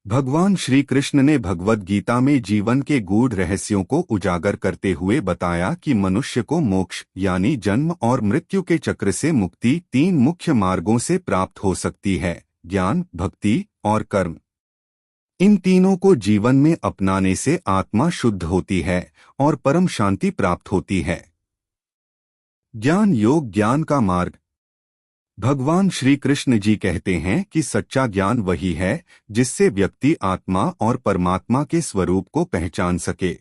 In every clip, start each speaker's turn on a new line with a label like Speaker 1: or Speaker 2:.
Speaker 1: भगवान श्री कृष्ण ने भगवद गीता में जीवन के गूढ़ रहस्यों को उजागर करते हुए बताया कि मनुष्य को मोक्ष यानी जन्म और मृत्यु के चक्र से मुक्ति तीन मुख्य मार्गों से प्राप्त हो सकती है: ज्ञान, भक्ति और कर्म। इन तीनों को जीवन में अपनाने से आत्मा शुद्ध होती है और परम शांति प्राप्त होती है। ज्ञान योग, ज्ञान का मार्ग। भगवान श्री कृष्ण जी कहते हैं कि सच्चा ज्ञान वही है जिससे व्यक्ति आत्मा और परमात्मा के स्वरूप को पहचान सके।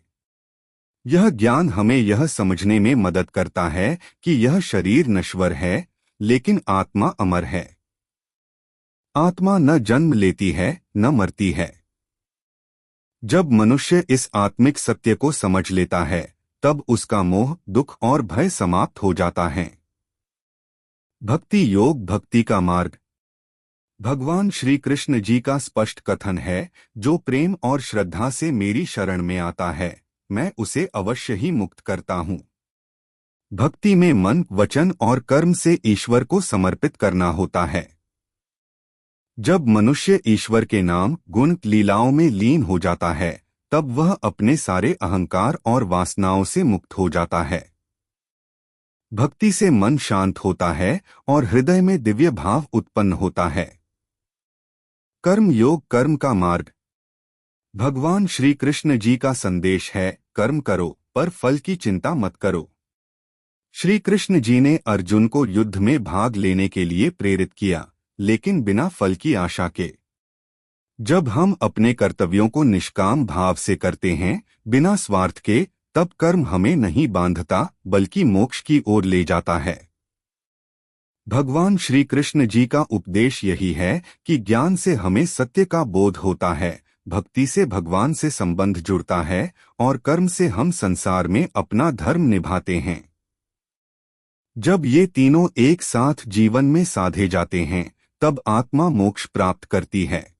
Speaker 1: यह ज्ञान हमें यह समझने में मदद करता है कि यह शरीर नश्वर है, लेकिन आत्मा अमर है। आत्मा न जन्म लेती है, न मरती है। जब मनुष्य इस आत्मिक सत्य को समझ लेता है, तब उसका मोह, दुख और भय समाप्त हो जाता है। भक्ति योग, भक्ति का मार्ग। भगवान श्री कृष्ण जी का स्पष्ट कथन है, जो प्रेम और श्रद्धा से मेरी शरण में आता है, मैं उसे अवश्य ही मुक्त करता हूँ। भक्ति में मन, वचन और कर्म से ईश्वर को समर्पित करना होता है। जब मनुष्य ईश्वर के नाम, गुण, लीलाओं में लीन हो जाता है, तब वह अपने सारे अहंकार और वासनाओं से मुक्त हो जाता है। भक्ति से मन शांत होता है और हृदय में दिव्य भाव उत्पन्न होता है। कर्म योग, कर्म का मार्ग। भगवान श्री कृष्ण जी का संदेश है, कर्म करो पर फल की चिंता मत करो। श्री कृष्ण जी ने अर्जुन को युद्ध में भाग लेने के लिए प्रेरित किया, लेकिन बिना फल की आशा के। जब हम अपने कर्तव्यों को निष्काम भाव से करते हैं, बिना स्वार्थ के, तब कर्म हमें नहीं बांधता बल्कि मोक्ष की ओर ले जाता है। भगवान श्री कृष्ण जी का उपदेश यही है कि ज्ञान से हमें सत्य का बोध होता है, भक्ति से भगवान से संबंध जुड़ता है और कर्म से हम संसार में अपना धर्म निभाते हैं। जब ये तीनों एक साथ जीवन में साधे जाते हैं, तब आत्मा मोक्ष प्राप्त करती है।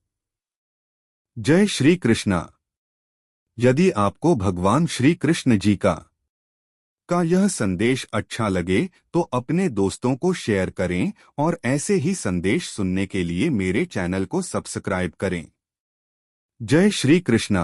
Speaker 1: जय श्री कृष्णा। यदि आपको भगवान श्री कृष्ण जी का यह संदेश अच्छा लगे तो अपने दोस्तों को शेयर करें और ऐसे ही संदेश सुनने के लिए मेरे चैनल को सब्सक्राइब करें। जय श्री कृष्णा।